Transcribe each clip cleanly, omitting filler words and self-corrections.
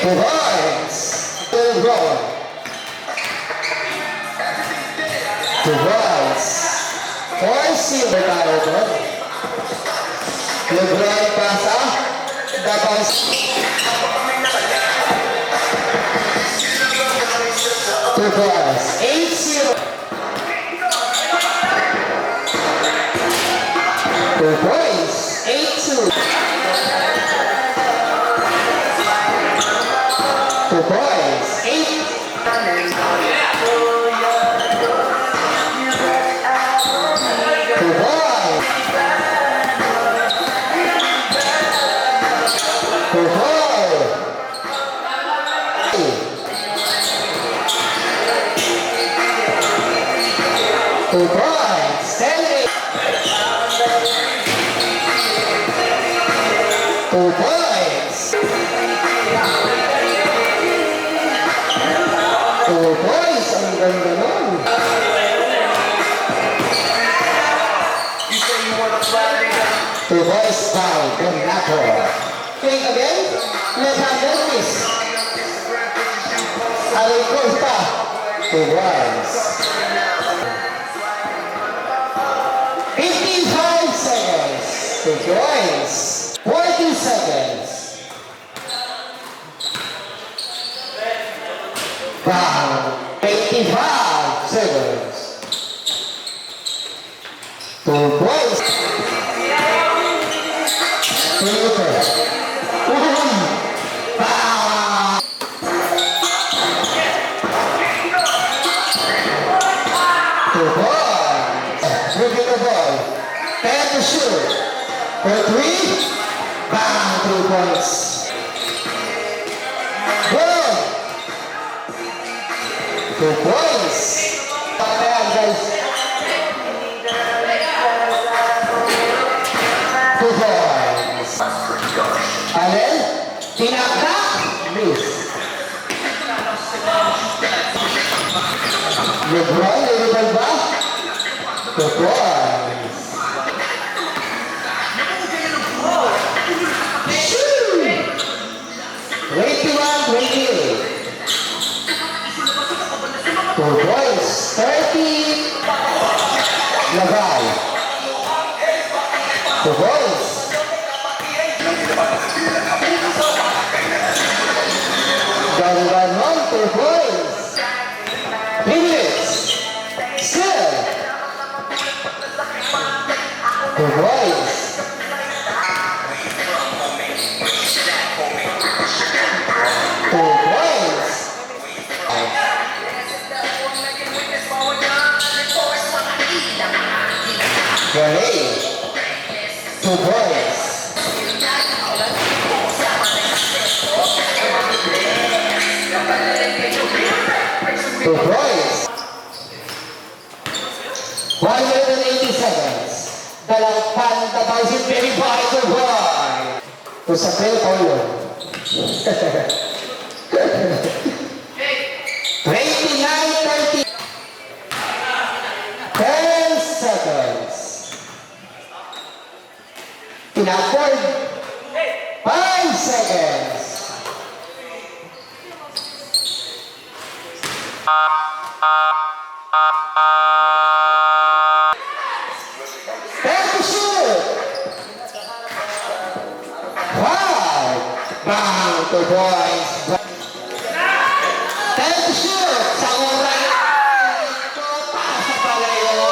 Two points. Two goal. Two points. 4-0 tayo doon. Lebron pasa. Dabas. Two points. 8-0. 2 points. 8-2. 2 points. 8. 2 points. 2 points. 2 points. 10-8. 2 points. 2 points. Ang ganda nun. 2 points foul from Nato. Okay, again. Left-handed miss. Aray Costa. 2 points. 55 seconds. 2 points. 40 seconds. Wow. 85 seconds. 2 points. 2 points. Wow. 2 points. Moving the ball. 10 to shoot. For 3. Bang! 3 points. Good! 2 points. Ayan, guys. 2 points. And then, tinaktak. Miss. Lebron, Lebron ba? 2 points. 21-28. 2 points. 30. Labay. 2 points. Gangganon, 2 points. Minutes. Still. 2 points. 2 points. Gray. 2 points. 2 points. 180 seconds. Dalang pantabay si Perry Barker Boy. Kung sa play, Paulo. 29-30. 10 seconds. Pinakord. 5 seconds. Back to shoot. 5. Bang! 2 points. 10 to shoot. Sa oray. Ito, pasok pala yun.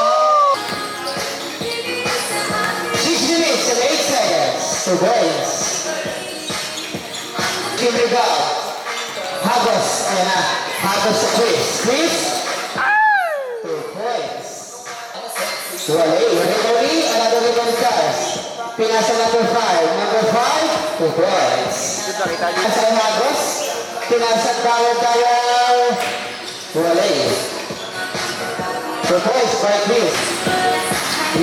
6 minutes and 8 seconds. 2 points. Here we go. Hagos. Ayan na. Hagos sa Chris. Chris. 2 points. Wale. Another rebound pass. Pinasa number 5. Number 5. 2 points. Pinasa Hagos. Pinasa Dawal. Wale. 2 points by Chris.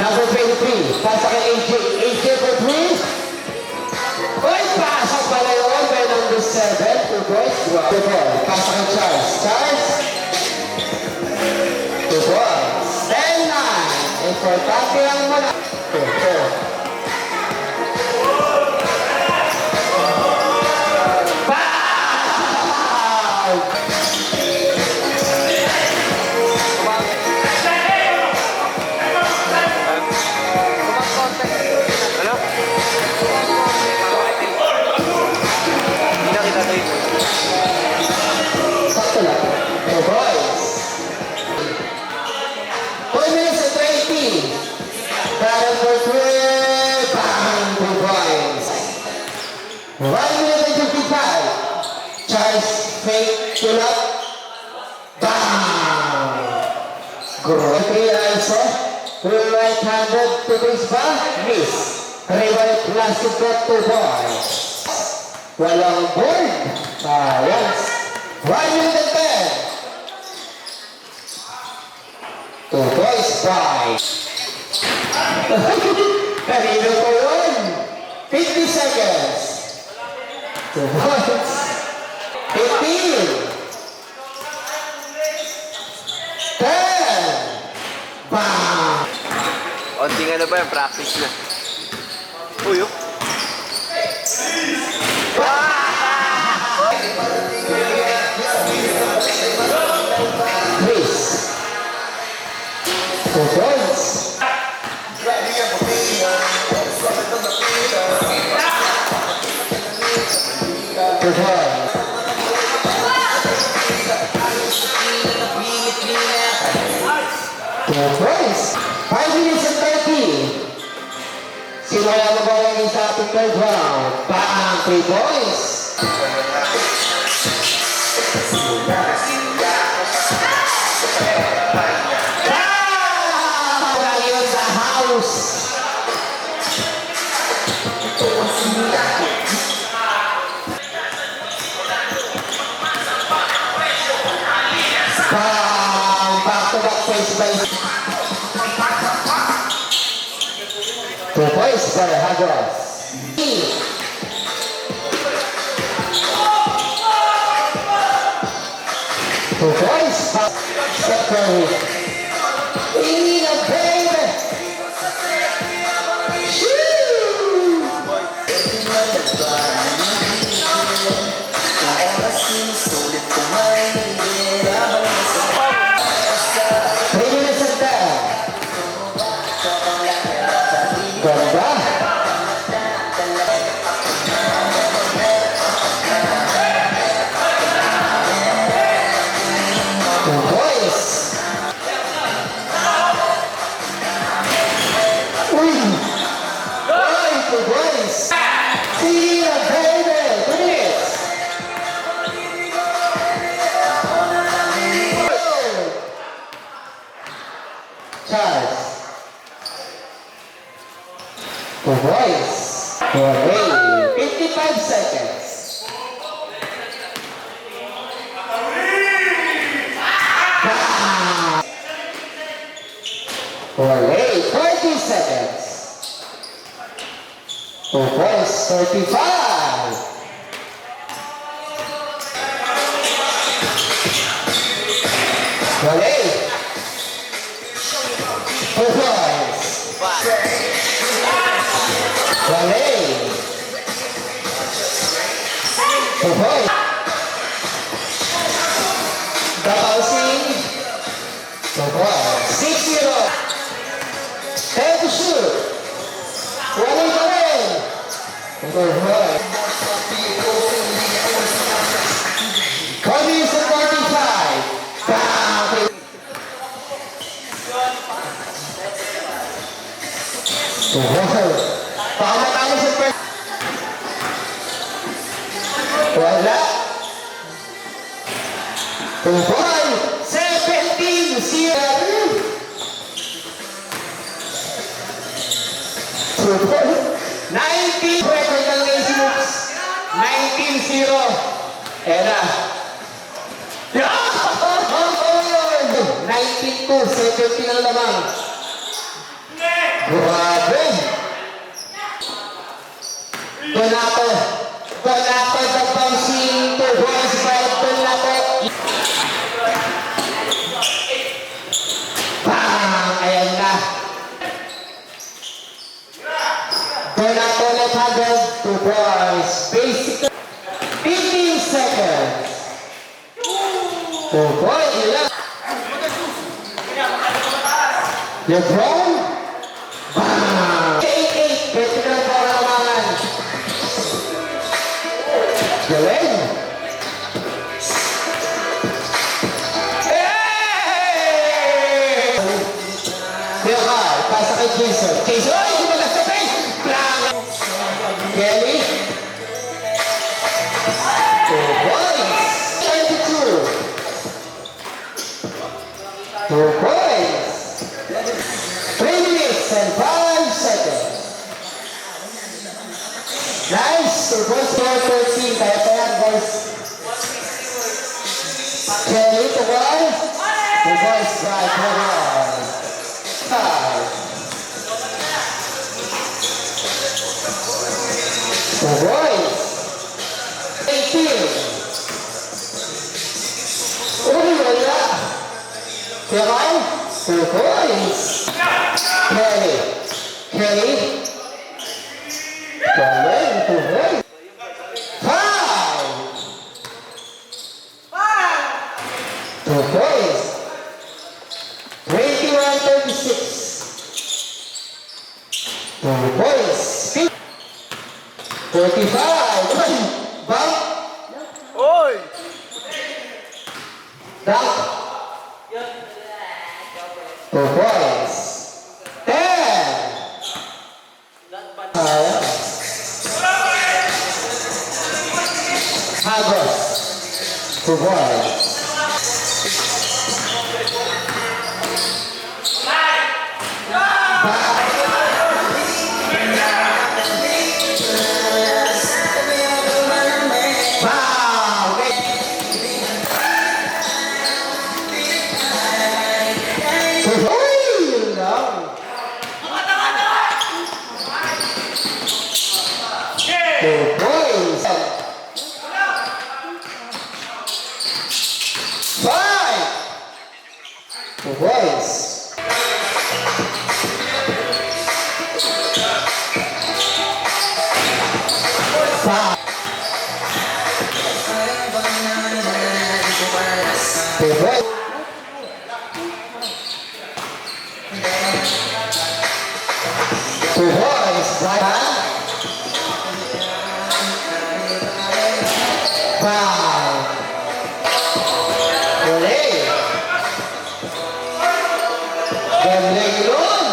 Number 23. Pasa kay AJ. AJ for 3. Uy, pasok pala yun. By number 7. 2 points. 2 points. Pasa kay Charles. Charles. 2 points. 10-9. Importante ang muna. 2 points. minute and 55. Charles fake pull up. Bam! Good. Three also. Right-handed to this bar. Miss. Rival plastic got 2 points. Walang board. Yes. 1 minute and 10. 2 points, 5. Kanino ko yun? 50 seconds. 2 points. 15. 10. Bam! Onting ano pa yan, practice na. Uy, oh. Please. 2 points. 2 points. 2 points. 5 minutes and 30. Simula na ba lang sa ating third round? Bang! 3 points. Rally on the house. Bang! Back-to-back points by 2 points for Hagos. 2 points for Steph Curry. Ina, baby! Shoo! 3 minutes and 10. Ganda. Two boys. Uy! Uy, 2 boys. See ya, baby. 2 minutes. Charles. 2 boys. Okay. 55 seconds. Okay. 40 seconds. 2 boys. 35. Okay. 2 boys. Wale. Hoy. Dabausin. Hoy. 6-0. Time to shoot. Wale pa rin. Hoy. Cody is at 45. Bam! Hoy. Pamatalo sa first. Wala. Tuhoy. 17-0. Tuhoy. 19. Record ng Lazy Moves. 19-0. Ayan na. 19-2. 17 na lamang. Grabe. Donato the bouncing 2 boys by Donato. Bang! Ayan na. Donato left-handed 2 boys. Basically, 15 seconds. 2 boys. Ilan? LeBron. Bang! 8-8. Pwede na para naman. Galing! Hey! Diba, pasa kay Jason. Jason, ay! Gumalas sa face! Blang! Kelly? 2 points. 3 minutes and 5 seconds. Nice. 2 points for 13. Kaya guys. Kelly to 1. 2 points by 5. 2 points. 18. Uy, wala. Kevin, 2 points. Kelly. Kelly. Kelly, 2 points. 5. 2 points. 21-36. 2 points. 45. Bump. Oy! Dunk. 2 points. 10. Agos. 2 points. Wow! Uy, yun lang. 2 points. 5. 2 points. 5. 2 points. 2 points. Brian. 5. Huli. Galing nun.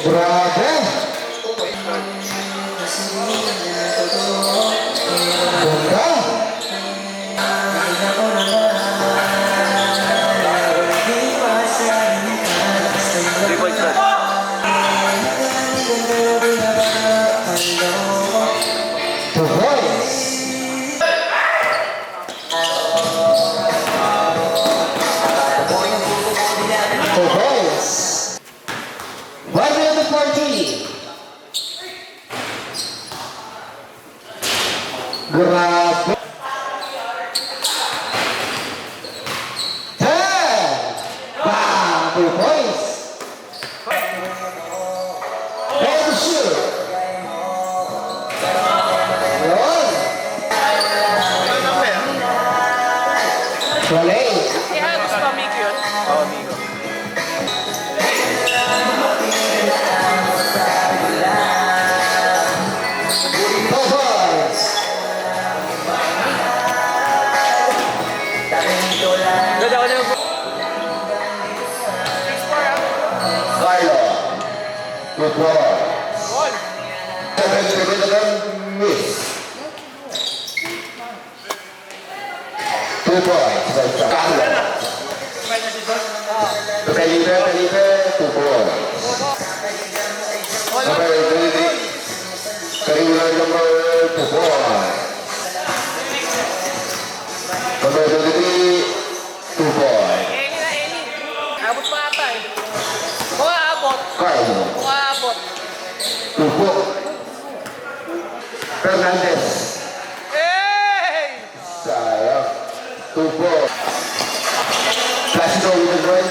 Grabe. Ganda. 3 points na. 2 points. 2 points. 140. Grabe. 10. Bam! 2 points. And shoot. Yun. Wala. Si Halos pa, Mick yun. Oo, amigo. Two points. Ganda ko na yung... Carlo. 2 points. Goal. Miss. 2 points. Carlo. Kalibre, 2 points. Number 23. Kalibre number 2 points. Number 23, 2 points. Eli na, Eli. Abot pa ata eh. Kung aabot. Carlo. Kung aabot. 2 points. Fernandez. Hey! Sayang. 2 points. Placido with the point.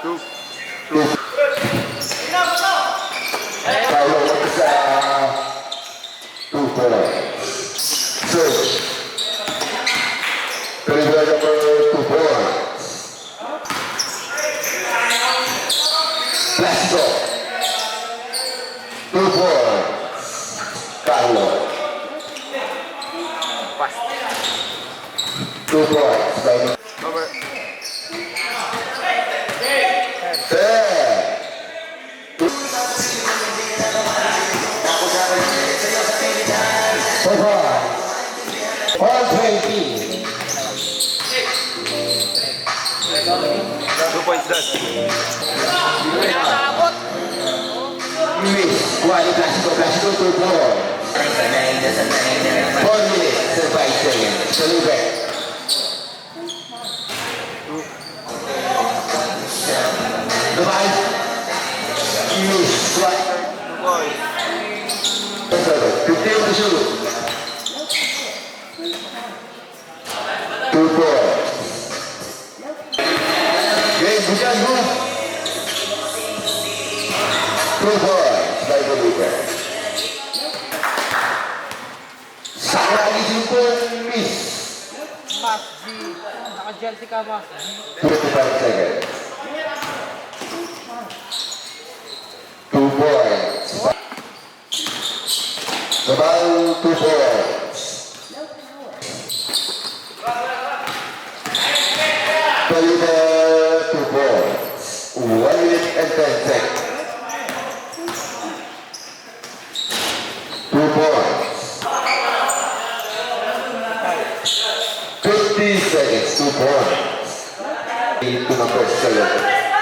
2. 2. Carlo sa 2 points. Search. Kalibre number 2 points. Placido. 2 points. Carlo. Pass. 2 points. Over. 10. 2 points doon. Hindi na naabot. Miss. Kuwani Classico 2-4. 4 minutes and 5 seconds. Salube. Dumaan. Miss. Kuwani. 2 points. 15 to shoot. 2-4. Game, bukan bu. 2-4. By the leader. Saka lagi simpul miss. Mas di. Naka-jersey ka mas. 25 seconds. 2 points. About 2 points. Deliver 2 points. 1 minute and 10 seconds. 2 points. 50 seconds, 2 points. Ito na first second.